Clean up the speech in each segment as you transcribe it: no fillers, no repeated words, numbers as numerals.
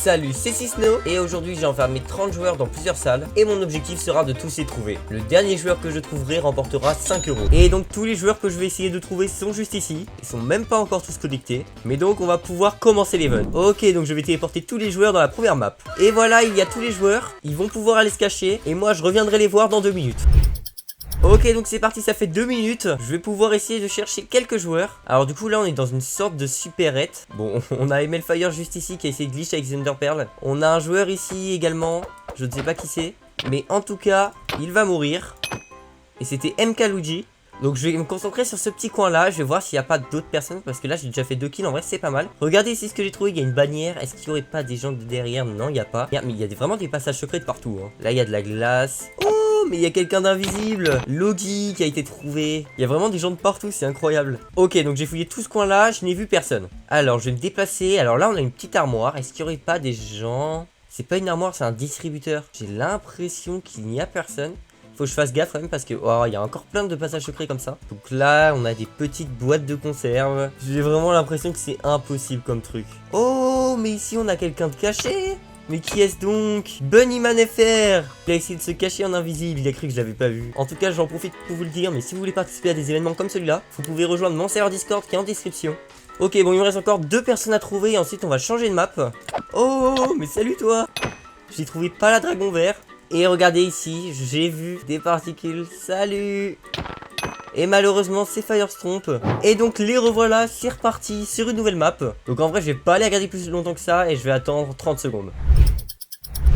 Salut, c'est Cisno et aujourd'hui j'ai enfermé 30 joueurs dans plusieurs salles et mon objectif sera de tous les trouver. Le dernier joueur que je trouverai remportera 5 €. Et donc tous les joueurs que je vais essayer de trouver sont juste ici. Ils sont même pas encore tous connectés. Mais donc on va pouvoir commencer l'event. Ok, donc je vais téléporter tous les joueurs dans la première map. Et voilà, il y a tous les joueurs. Ils vont pouvoir aller se cacher et moi je reviendrai les voir dans 2 minutes. Ok, donc c'est parti, ça fait 2 minutes. Je vais pouvoir essayer de chercher quelques joueurs. Alors du coup là on est dans une sorte de supérette. Bon, on a Emelfire juste ici qui a essayé de glitch avec Thunderpearl. On a un joueur ici également. Je ne sais pas qui c'est, mais en tout cas il va mourir. Et c'était MKLuigi. Donc je vais me concentrer sur ce petit coin là. Je vais voir s'il n'y a pas d'autres personnes, parce que là j'ai déjà fait 2 kills. En vrai c'est pas mal. Regardez ici ce que j'ai trouvé, il y a une bannière. Est-ce qu'il n'y aurait pas des gens de derrière? Non, il n'y a pas. Mais il y a vraiment des passages secrets de partout hein. Là il y a de la glace. Oh, mais il y a quelqu'un d'invisible. Logi qui a été trouvé. Il y a vraiment des gens de partout, c'est incroyable. Ok, donc j'ai fouillé tout ce coin là, je n'ai vu personne. Alors je vais me déplacer. Alors là on a une petite armoire. Est-ce qu'il n'y aurait pas des gens? C'est pas une armoire, c'est un distributeur. J'ai l'impression qu'il n'y a personne. Faut que je fasse gaffe quand même parce que oh, il y a encore plein de passages secrets comme ça. Donc là on a des petites boîtes de conserve. J'ai vraiment l'impression que c'est impossible comme truc. Oh, mais ici on a quelqu'un de caché. Mais qui est-ce donc? Bunnyman FR. Il a essayé de se cacher en invisible, il a cru que je l'avais pas vu. En tout cas j'en profite pour vous le dire, mais si vous voulez participer à des événements comme celui-là, vous pouvez rejoindre mon serveur Discord qui est en description. Ok, bon il me reste encore 2 personnes à trouver et ensuite on va changer de map. Oh, mais salut toi. J'ai trouvé pas la dragon vert. Et regardez ici, j'ai vu des particules. Salut. Et malheureusement c'est Firestomp. Et donc les revoilà, c'est reparti sur une nouvelle map. Donc en vrai je vais pas aller regarder plus longtemps que ça et je vais attendre 30 secondes.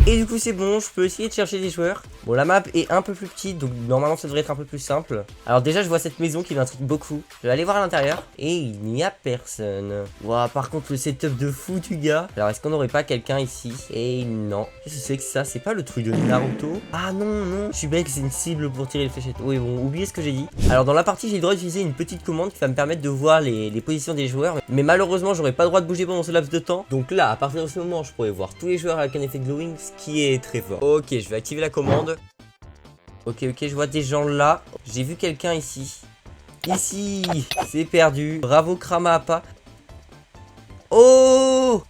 Et du coup c'est bon, je peux essayer de chercher des joueurs. Bon, la map est un peu plus petite, donc normalement ça devrait être un peu plus simple. Alors déjà je vois cette maison qui m'intrigue beaucoup. Je vais aller voir à l'intérieur. Et il n'y a personne. Waouh, par contre le setup de fou du gars. Alors est-ce qu'on n'aurait pas quelqu'un ici? Et non. Qu'est-ce que c'est que ça? C'est pas le truc de Naruto? Ah non, non. Je suis bête, c'est une cible pour tirer les fléchettes. Oui bon, oubliez ce que j'ai dit. Alors dans la partie j'ai le droit d'utiliser une petite commande qui va me permettre de voir les positions des joueurs. Mais malheureusement j'aurais pas le droit de bouger pendant ce laps de temps. Donc là, à partir de ce moment, je pourrais voir tous les joueurs avec un effet glowing, ce qui est très fort. Ok, je vais activer la commande. Ok, je vois des gens là. J'ai vu quelqu'un ici. Ici, c'est perdu. Bravo Kramappa. Oh!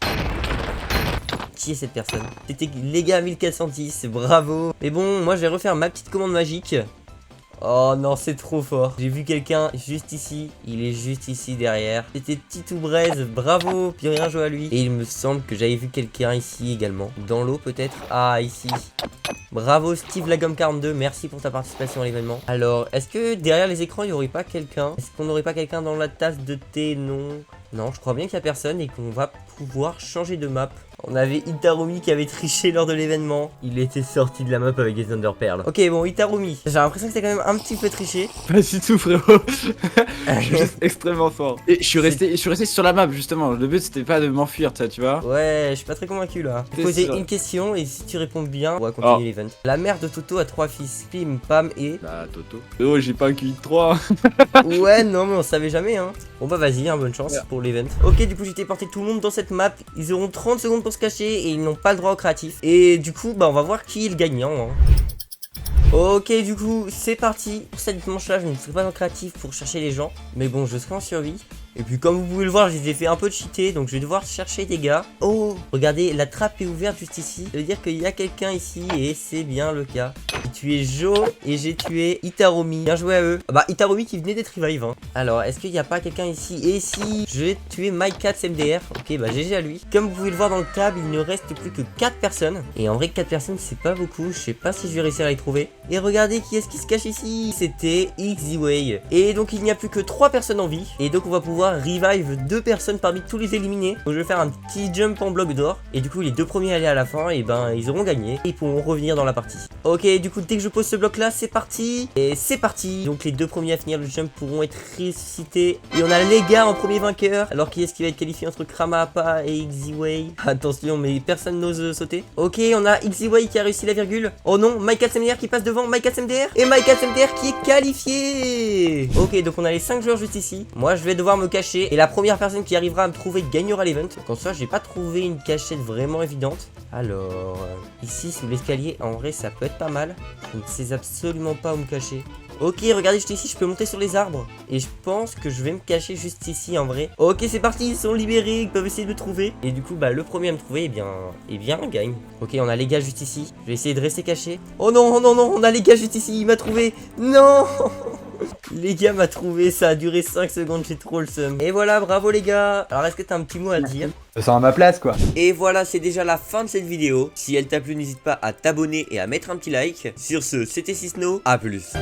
Qui est cette personne? C'était les gars 1410, bravo. Mais bon, moi je vais refaire ma petite commande magique. Oh non, c'est trop fort. J'ai vu quelqu'un juste ici. Il est juste ici derrière. C'était Titou Braise. Bravo. Puis rien joué à lui. Et il me semble que j'avais vu quelqu'un ici également. Dans l'eau peut-être. Ah, ici. Bravo Steve Lagom 42. Merci pour ta participation à l'événement. Alors, est-ce que derrière les écrans, il n'y aurait pas quelqu'un? Est-ce qu'on n'aurait pas quelqu'un dans la tasse de thé? Non. Non, je crois bien qu'il n'y a personne et qu'on va pouvoir changer de map. On avait Itarumi qui avait triché lors de l'événement. Il était sorti de la map avec des Thunderpearl. Ok, bon, Itarumi. J'ai l'impression que c'est quand même un petit peu triché. Pas du tout, frérot. Je suis juste extrêmement fort. Et je suis resté sur la map, justement. Le but, c'était pas de m'enfuir, tu vois. Ouais, je suis pas très convaincu là. Je vais poser une question et si tu réponds bien, on va continuer l'event. La mère de Toto a 3 fils. Pim, Pam et... Bah, Toto. Oh, j'ai pas un QI de 3. Ouais, non, mais on savait jamais, hein. Bon bah vas-y, hein, bonne chance pour l'event. Ok, du coup j'ai téléporté tout le monde dans cette map. Ils auront 30 secondes pour se cacher et ils n'ont pas le droit au créatif. Et du coup, bah on va voir qui est le gagnant, hein. Ok, du coup c'est parti. Pour cette manche là, je ne serai pas en créatif pour chercher les gens. Mais bon, je serai en survie. Et puis comme vous pouvez le voir, je les ai fait un peu cheater. Donc je vais devoir chercher des gars. Oh, regardez, la trappe est ouverte juste ici. Ça veut dire qu'il y a quelqu'un ici. Et c'est bien le cas. J'ai tué Jo et j'ai tué Itarumi. Bien joué à eux. Ah bah Itarumi qui venait d'être revive, hein. Alors est-ce qu'il n'y a pas quelqu'un ici? Et si je vais tuer MyCatsMDR. Ok, bah GG à lui. Comme vous pouvez le voir dans le tab, il ne reste plus que 4 personnes. Et en vrai 4 personnes c'est pas beaucoup. Je sais pas si je vais réussir à les trouver. Et regardez qui est-ce qui se cache ici. C'était XZWay. Et donc il n'y a plus que 3 personnes en vie. Et donc on va pouvoir revive 2 personnes parmi tous les éliminés. Donc je vais faire un petit jump en bloc d'or. Et du coup les 2 premiers à aller à la fin, et ben ils auront gagné. Et ils pourront revenir dans la partie. Ok, du coup dès que je pose ce bloc là, c'est parti. Et c'est parti. Donc les 2 premiers à finir le jump pourront être ressuscités. Et on a les gars en premier vainqueur. Alors qui est-ce qui va être qualifié entre Kramappa et XZWay? Attention, mais personne n'ose sauter. Ok, on a XZWay qui a réussi la virgule. Oh non, MyCatsMDR qui passe devant MyCatsMDR. Et MyCatsMDR qui est qualifié. Ok, donc on a les 5 joueurs juste ici. Moi je vais devoir me cacher. Et la première personne qui arrivera à me trouver gagnera l'event. Comme ça, j'ai pas trouvé une cachette vraiment évidente. Alors, ici sous l'escalier, en vrai ça peut être pas mal. Je ne sais absolument pas où me cacher. Ok, regardez, juste ici, je peux monter sur les arbres. Et je pense que je vais me cacher juste ici en vrai. Ok, c'est parti, ils sont libérés, ils peuvent essayer de me trouver. Et du coup, bah le premier à me trouver, eh bien, gagne. Ok, on a les gars juste ici. Je vais essayer de rester caché. Oh non, oh non, non, on a les gars juste ici, il m'a trouvé. Non. Les gars m'a trouvé, ça a duré 5 secondes, j'ai trop le seum. Et voilà, bravo les gars. Alors est-ce que t'as un petit mot à dire? Je sens à ma place quoi. Et voilà, c'est déjà la fin de cette vidéo. Si elle t'a plu, n'hésite pas à t'abonner et à mettre un petit like. Sur ce, c'était Sisno, à plus.